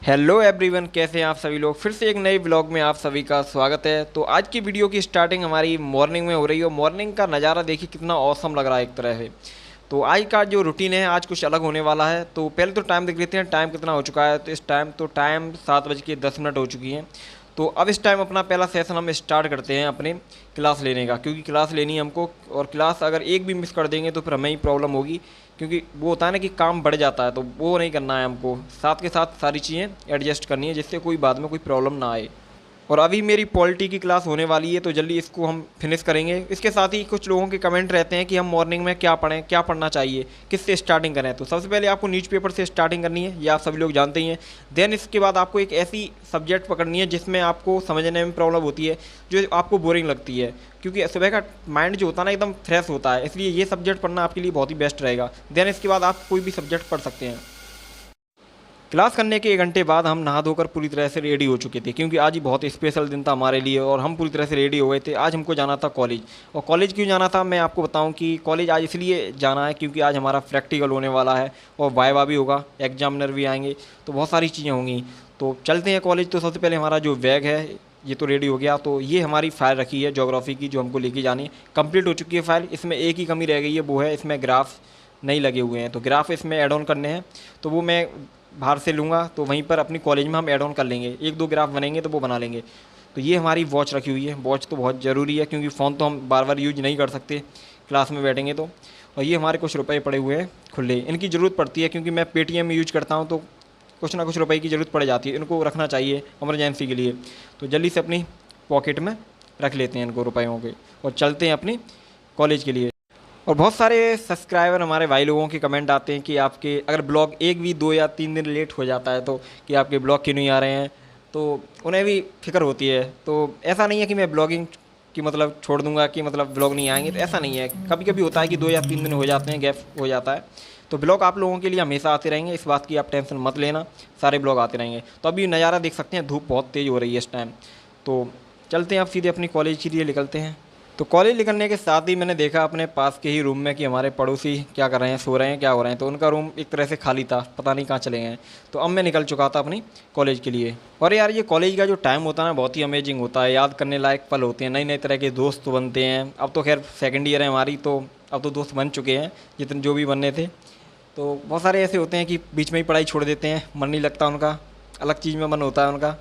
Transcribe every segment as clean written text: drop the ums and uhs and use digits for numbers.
Hello everyone, कैसे हैं आप सभी लोग। फिर से एक नए ब्लॉग में आप सभी का स्वागत है। तो आज की वीडियो की स्टार्टिंग हमारी मॉर्निंग में हो रही है। मॉर्निंग का नज़ारा देखिए कितना औसम लग रहा है एक तरह से। तो आज का जो रूटीन है आज कुछ अलग होने वाला है। तो पहले तो टाइम देख लेते हैं, टाइम कितना हो चुका है। तो इस टाइम 7:10 हो चुकी हैं। तो अब इस टाइम अपना पहला सेशन हम स्टार्ट करते हैं अपने क्लास लेने का, क्योंकि क्लास लेनी है हमको। और क्लास अगर एक भी मिस कर देंगे तो फिर हमें ही प्रॉब्लम होगी, क्योंकि वो होता है ना कि काम बढ़ जाता है, तो वो नहीं करना है हमको। साथ के साथ सारी चीज़ें एडजस्ट करनी है जिससे कोई बाद में कोई प्रॉब्लम ना आए। और अभी मेरी पॉलिटी की क्लास होने वाली है, तो जल्दी इसको हम फिनिश करेंगे। इसके साथ ही कुछ लोगों के कमेंट रहते हैं कि हम मॉर्निंग में क्या पढ़ें, क्या पढ़ना चाहिए, किससे स्टार्टिंग करें। तो सबसे पहले आपको न्यूज़पेपर से स्टार्टिंग करनी है, ये आप सभी लोग जानते ही हैं। देन इसके बाद आपको एक ऐसी सब्जेक्ट पकड़नी है जिसमें आपको समझने में प्रॉब्लम होती है, जो आपको बोरिंग लगती है, क्योंकि सुबह का माइंड जो होता है ना एकदम फ्रेश होता है, इसलिए ये सब्जेक्ट पढ़ना आपके लिए बहुत ही बेस्ट रहेगा। देन इसके बाद आप कोई भी सब्जेक्ट पढ़ सकते हैं। क्लास करने के 1 घंटे बाद हम नहा धोकर पूरी तरह से रेडी हो चुके थे, क्योंकि आज ही बहुत स्पेशल दिन था हमारे लिए और हम पूरी तरह से रेडी हो गए थे। आज हमको जाना था कॉलेज। और कॉलेज क्यों जाना था मैं आपको बताऊं कि कॉलेज आज इसलिए जाना है क्योंकि आज हमारा प्रैक्टिकल होने वाला है और वाइवा भी होगा, एग्जामिनर भी आएंगे, तो बहुत सारी चीज़ें होंगी। तो चलते हैं कॉलेज। तो सबसे पहले हमारा जो बैग है ये तो रेडी हो गया। तो ये हमारी फ़ाइल रखी है ज्योग्राफी की, जो हमको लेके जानी है। कंप्लीट हो चुकी है फ़ाइल। इसमें एक ही कमी रह गई है, वो है इसमें ग्राफ नहीं लगे हुए हैं। तो ग्राफ इसमें ऐड ऑन करने हैं, तो वो मैं बाहर से लूँगा। तो वहीं पर अपनी कॉलेज में हम ऐड ऑन कर लेंगे, 1-2 ग्राफ बनेंगे तो वो बना लेंगे। तो ये हमारी वॉच रखी हुई है। वॉच तो बहुत ज़रूरी है, क्योंकि फ़ोन तो हम बार बार यूज नहीं कर सकते क्लास में बैठेंगे तो। और ये हमारे कुछ रुपए पड़े हुए हैं खुले, इनकी ज़रूरत पड़ती है, क्योंकि मैं पेटीएम यूज करता हूँ, तो कुछ ना कुछ रुपए की ज़रूरत पड़ जाती है। इनको रखना चाहिए इमरजेंसी के लिए। तो जल्दी से अपनी पॉकेट में रख लेते हैं इनको रुपयों के, और चलते हैं अपनी कॉलेज के लिए। और बहुत सारे सब्सक्राइबर हमारे भाई लोगों के कमेंट आते हैं कि आपके अगर ब्लॉग एक भी 2 या 3 दिन लेट हो जाता है तो कि आपके ब्लॉग क्यों नहीं आ रहे हैं, तो उन्हें भी फिक्र होती है। तो ऐसा नहीं है कि मैं ब्लॉगिंग की मतलब छोड़ दूंगा कि मतलब ब्लॉग नहीं आएंगे, तो ऐसा नहीं है। कभी कभी होता है कि 2 या 3 दिन हो जाते हैं, गैप हो जाता है। तो ब्लॉग आप लोगों के लिए हमेशा आते रहेंगे, इस बात की आप टेंशन मत लेना, सारे ब्लॉग आते रहेंगे। तो अभी नज़ारा देख सकते हैं, धूप बहुत तेज़ हो रही है इस टाइम। तो चलते हैं, आप सीधे अपनी कॉलेज के लिए निकलते हैं। तो कॉलेज निकलने के साथ ही मैंने देखा अपने पास के ही रूम में कि हमारे पड़ोसी क्या कर रहे हैं, सो रहे हैं, क्या हो रहे हैं। तो उनका रूम एक तरह से खाली था, पता नहीं कहाँ चले गए हैं। तो अब मैं निकल चुका था अपनी कॉलेज के लिए। और यार ये कॉलेज का जो टाइम होता है ना, बहुत ही अमेजिंग होता है, याद करने लायक पल होते हैं। नई नई तरह के दोस्त बनते हैं। अब तो खैर सेकेंड ईयर है हमारी, तो अब तो दोस्त बन चुके हैं जितने जो भी बनने थे। तो बहुत सारे ऐसे होते हैं कि बीच में ही पढ़ाई छोड़ देते हैं, मन नहीं लगता उनका, अलग चीज़ में मन होता है उनका।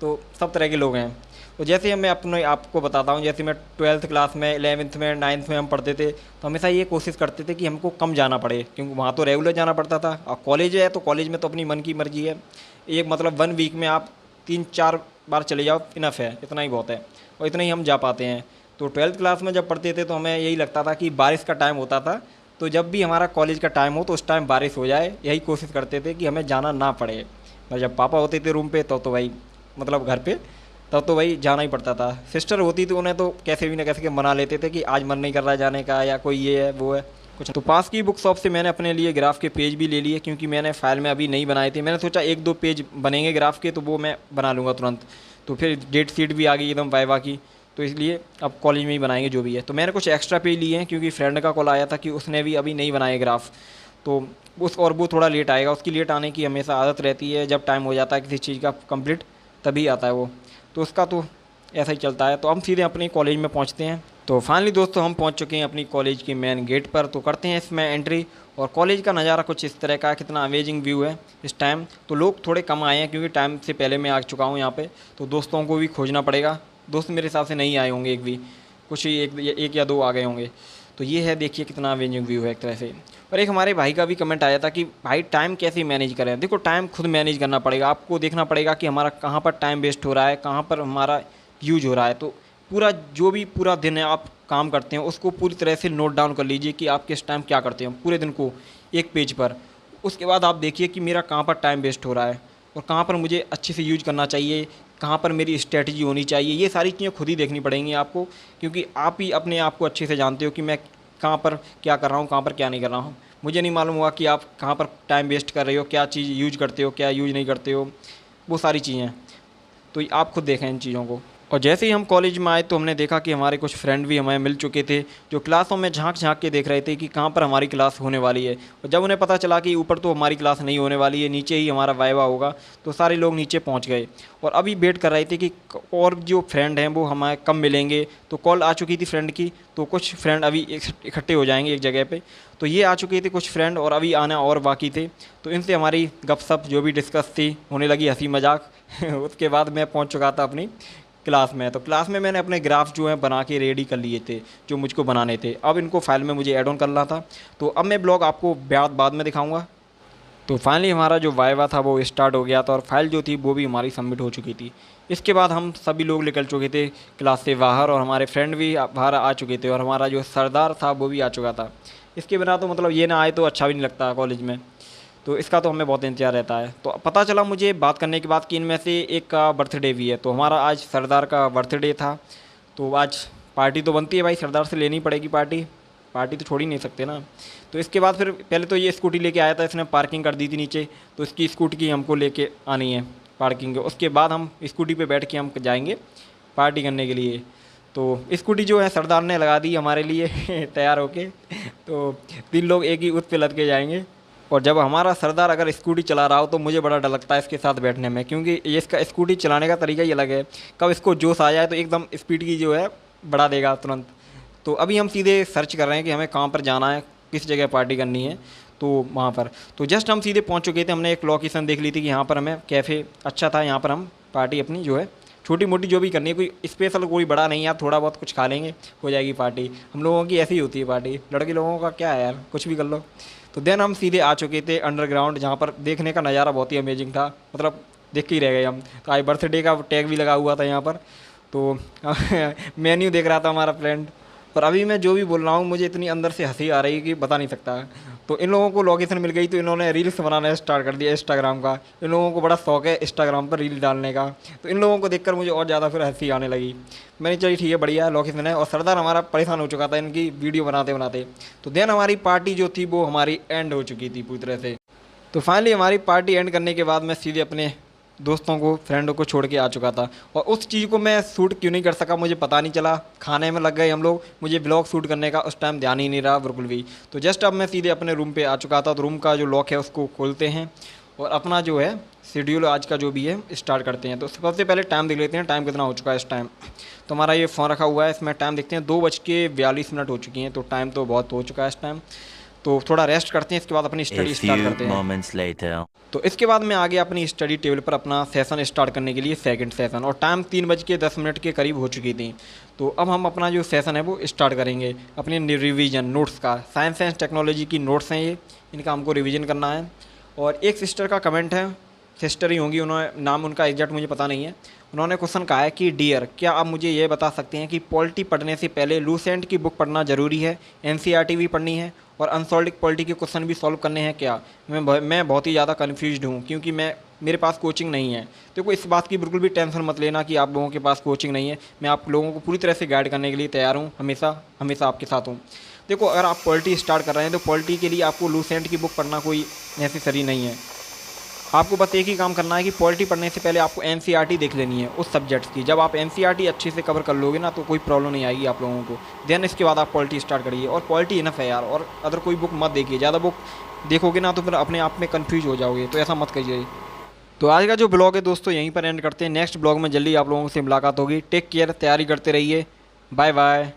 तो सब तरह के लोग हैं। तो जैसे मैं अपने आपको बताता हूँ, जैसे मैं 12th क्लास में, 11th में, 9th में हम पढ़ते थे, तो हमेशा ये कोशिश करते थे कि हमको कम जाना पड़े, क्योंकि वहाँ तो रेगुलर जाना पड़ता था। और कॉलेज है तो कॉलेज में तो अपनी मन की मर्जी है। एक मतलब 1 वीक में आप 3-4 बार चले जाओ, इनफ है, इतना ही बहुत है। और इतना ही हम जा पाते हैं। तो 12th क्लास में जब पढ़ते थे तो हमें यही लगता था कि बारिश का टाइम होता था, तो जब भी हमारा कॉलेज का टाइम हो तो उस टाइम बारिश हो जाए, यही कोशिश करते थे कि हमें जाना ना पड़े। और जब पापा होते थे रूम पे तो भाई मतलब घर पे, तब तो भाई जाना ही पड़ता था। सिस्टर होती तो उन्हें तो कैसे भी ना कैसे के मना लेते थे कि आज मन नहीं कर रहा है जाने का, या कोई ये है वो है कुछ। तो पास की बुक शॉप से मैंने अपने लिए ग्राफ के पेज भी ले लिए, क्योंकि मैंने फ़ाइल में अभी नहीं बनाए थे। मैंने सोचा 1-2 पेज बनेंगे ग्राफ के, तो वो मैं बना लूँगा तुरंत। तो फिर डेट शीट भी आ गई एकदम वाइवा की, तो इसलिए अब कॉलेज में ही बनाएंगे जो भी है। तो मैंने कुछ एक्स्ट्रा पेज लिए हैं, क्योंकि फ्रेंड का कॉल आया था कि उसने भी अभी नहीं बनाए ग्राफ। तो और वो थोड़ा लेट आएगा, उसकी लेट आने की हमेशा आदत रहती है। जब टाइम हो जाता है किसी चीज़ का कंप्लीट तभी आता है वो, तो उसका तो ऐसा ही चलता है। तो हम सीधे अपने कॉलेज में पहुंचते हैं। तो फाइनली दोस्तों हम पहुंच चुके हैं अपनी कॉलेज के मेन गेट पर। तो करते हैं इसमें एंट्री। और कॉलेज का नज़ारा कुछ इस तरह का है, कितना अमेजिंग व्यू है इस टाइम। तो लोग थोड़े कम आए हैं, क्योंकि टाइम से पहले मैं आ चुका हूँ यहाँ पे। तो दोस्तों को भी खोजना पड़ेगा। दोस्त मेरे हिसाब से नहीं आए होंगे एक भी, कुछ ही एक या 2 आ गए होंगे। तो ये है, देखिए कितना अमेजिंग व्यू है एक तरह से। और एक हमारे भाई का भी कमेंट आया था कि भाई टाइम कैसे मैनेज करें। देखो टाइम खुद मैनेज करना पड़ेगा, आपको देखना पड़ेगा कि हमारा कहाँ पर टाइम वेस्ट हो रहा है, कहाँ पर हमारा यूज हो रहा है। तो पूरा जो भी पूरा दिन है आप काम करते हैं उसको पूरी तरह से नोट डाउन कर लीजिए कि आप किस टाइम क्या करते हैं पूरे दिन को, एक पेज पर। उसके बाद आप देखिए कि मेरा कहाँ पर टाइम वेस्ट हो रहा है और कहाँ पर मुझे अच्छे से यूज करना चाहिए, कहाँ पर मेरी स्ट्रेटजी होनी चाहिए। ये सारी चीज़ें खुद ही देखनी पड़ेंगी आपको, क्योंकि आप ही अपने आप को अच्छे से जानते हो कि मैं कहाँ पर क्या कर रहा हूँ, कहाँ पर क्या नहीं कर रहा हूँ। मुझे नहीं मालूम हुआ कि आप कहाँ पर टाइम वेस्ट कर रहे हो, क्या चीज़ यूज करते हो, क्या यूज नहीं करते हो, वो सारी चीज़ें। तो आप खुद देखें इन चीज़ों को। और जैसे ही हम कॉलेज में आए तो हमने देखा कि हमारे कुछ फ्रेंड भी हमें मिल चुके थे, जो क्लासों में झांक झांक के देख रहे थे कि कहाँ पर हमारी क्लास होने वाली है। और जब उन्हें पता चला कि ऊपर तो हमारी क्लास नहीं होने वाली है, नीचे ही हमारा वाइवा होगा, तो सारे लोग नीचे पहुँच गए और अभी वेट कर रहे थे कि और जो फ्रेंड हैं वो हमें कब मिलेंगे। तो कॉल आ चुकी थी फ्रेंड की, तो कुछ फ्रेंड अभी इकट्ठे हो जाएंगे एक जगह पे। तो ये आ चुके थे कुछ फ्रेंड और अभी आना और बाकी थे। तो इनसे हमारी गपशप जो भी डिस्कस थी होने लगी, हंसी मजाक। उसके बाद मैं पहुंच चुका था अपनी क्लास में। तो क्लास में मैंने अपने ग्राफ जो है बना के रेडी कर लिए थे, जो मुझको बनाने थे। अब इनको फाइल में मुझे ऐड ऑन करना था। तो अब मैं ब्लॉग आपको बाद में दिखाऊंगा। तो फाइनली हमारा जो वाइवा था वो स्टार्ट हो गया था और फाइल जो थी वो भी हमारी सबमिट हो चुकी थी। इसके बाद हम सभी लोग निकल चुके थे क्लास से बाहर और हमारे फ्रेंड भी बाहर आ चुके थे और हमारा जो सरदार था वो भी आ चुका था। इसके बिना तो मतलब ये ना आए तो अच्छा भी नहीं लगता कॉलेज में, तो इसका तो हमें बहुत इंतजार रहता है। तो पता चला मुझे बात करने के बाद कि इनमें से एक का बर्थडे भी है। तो हमारा आज सरदार का बर्थडे था, तो आज पार्टी तो बनती है भाई, सरदार से लेनी पड़ेगी पार्टी, पार्टी तो छोड़ ही नहीं सकते ना। तो इसके बाद फिर पहले तो ये स्कूटी लेके आया था, इसने पार्किंग कर दी थी नीचे, तो इसकी स्कूटी की हमको लेके आनी है पार्किंग। उसके बाद हम स्कूटी पे बैठ के हम जाएंगे पार्टी करने के लिए। तो स्कूटी जो है सरदार ने लगा दी हमारे लिए तैयार होके। तो 3 लोग एक ही उस पे लद के जाएंगे। और जब हमारा सरदार अगर स्कूटी चला रहा हो तो मुझे बड़ा डर लगता है इसके साथ बैठने में, क्योंकि ये इसका स्कूटी चलाने का तरीका ही अलग है। कब इसको जोश आ जाए तो एकदम स्पीड की जो है बढ़ा देगा तुरंत। तो अभी हम सीधे सर्च कर रहे हैं कि हमें कहाँ पर जाना है, किस जगह पार्टी करनी है। तो वहाँ पर तो जस्ट हम सीधे पहुँच चुके थे। हमने एक लोकेशन देख ली थी कि यहाँ पर हमें कैफ़े अच्छा था, यहाँ पर हम पार्टी अपनी जो है छोटी मोटी जो भी करनी है, कोई स्पेशल कोई बड़ा नहीं यार, थोड़ा बहुत कुछ खा लेंगे हो जाएगी पार्टी। हम लोगों की ऐसी ही होती है पार्टी, लड़के लोगों का क्या है यार, कुछ भी कर लो। तो देन हम सीधे आ चुके थे अंडरग्राउंड, जहाँ पर देखने का नज़ारा बहुत ही अमेजिंग था, मतलब देख के ही रह गए हम। तो आज बर्थडे का टैग भी लगा हुआ था यहाँ पर। तो मेन्यू देख रहा था हमारा फ्रेंड। और अभी मैं जो भी बोल रहा हूँ मुझे इतनी अंदर से हंसी आ रही है कि बता नहीं सकता। तो इन लोगों को लोकेशन मिल गई तो इन्होंने रील्स बनाना स्टार्ट कर दिया इंस्टाग्राम का। इन लोगों को बड़ा शौक है इंस्टाग्राम पर रील डालने का। तो इन लोगों को देखकर मुझे और ज़्यादा फिर हंसी आने लगी। मैंने चलिए ठीक है बढ़िया लोकेशन है। और सरदार हमारा परेशान हो चुका था इनकी वीडियो बनाते बनाते। तो देन हमारी पार्टी जो थी वो हमारी एंड हो चुकी थी पूरी तरह से। तो फाइनली हमारी पार्टी एंड करने के बाद मैं सीधे अपने दोस्तों को फ्रेंडों को छोड़ के आ चुका था। और उस चीज़ को मैं शूट क्यों नहीं कर सका मुझे पता नहीं चला, खाने में लग गए हम लोग, मुझे ब्लॉग शूट करने का उस टाइम ध्यान ही नहीं रहा बिल्कुल भी। तो जस्ट अब मैं सीधे अपने रूम पे आ चुका था। तो रूम का जो लॉक है उसको खोलते हैं और अपना जो है शेड्यूल आज का जो भी है स्टार्ट करते हैं। तो सबसे पहले टाइम देख लेते हैं, टाइम कितना हो चुका है इस टाइम। तो हमारा ये फ़ोन रखा हुआ है, इसमें टाइम देखते हैं 2:42 हो चुकी हैं। तो टाइम तो बहुत हो चुका है इस टाइम। तो थोड़ा रेस्ट करते हैं, इसके बाद अपनी स्टडी स्टार्ट करते हैं। तो इसके बाद मैं आ गया अपनी स्टडी टेबल पर अपना सेशन स्टार्ट करने के लिए, सेकंड सेशन। और टाइम 3:10 के करीब हो चुकी थी। तो अब हम अपना जो सेशन है वो स्टार्ट करेंगे अपने रिवीजन नोट्स का। साइंस एंड टेक्नोलॉजी की नोट्स हैं ये, इनका हमको रिवीजन करना है। और एक सिस्टर का कमेंट है, सिस्टर ही होंगी, उन्होंने नाम उनका एग्जैक्ट मुझे पता नहीं है। उन्होंने क्वेश्चन कहा है कि डियर, क्या आप मुझे ये बता सकते हैं कि पॉलिटी पढ़ने से पहले लूसेंट की बुक पढ़ना ज़रूरी है, एनसीईआरटी भी पढ़नी है और अनसॉल्व्ड पॉलिटी के क्वेश्चन भी सॉल्व करने हैं क्या? मैं बहुत ही ज़्यादा कन्फ्यूज्ड हूँ, क्योंकि मेरे पास कोचिंग नहीं है। देखो इस बात की बिल्कुल भी टेंशन मत लेना कि आप लोगों के पास कोचिंग नहीं है। मैं आप लोगों को पूरी तरह से गाइड करने के लिए तैयार हूँ, हमेशा हमेशा आपके साथ हूँ। देखो अगर आप पॉलिटी स्टार्ट कर रहे हैं तो पॉलिटी के लिए आपको लूसेंट की बुक पढ़ना कोई नेसेसरी नहीं है। आपको बस एक ही काम करना है कि पॉलिटी पढ़ने से पहले आपको एनसीईआरटी देख लेनी है उस सब्जेक्ट्स की। जब आप एनसीईआरटी अच्छे से कवर कर लोगे ना तो कोई प्रॉब्लम नहीं आएगी आप लोगों को। देन इसके बाद आप पॉलिटी स्टार्ट करिए। और पॉलिटी इनफ है यार, और अदर कोई बुक मत देखिए, ज़्यादा बुक देखोगे ना तो फिर अपने आप में कन्फ्यूज हो जाओगे, तो ऐसा मत करिए। तो आज का जो ब्लॉग है दोस्तों यहीं पर एंड करते हैं। नेक्स्ट ब्लॉग में जल्दी आप लोगों से मुलाकात होगी। टेक केयर, तैयारी करते रहिए। Bye bye.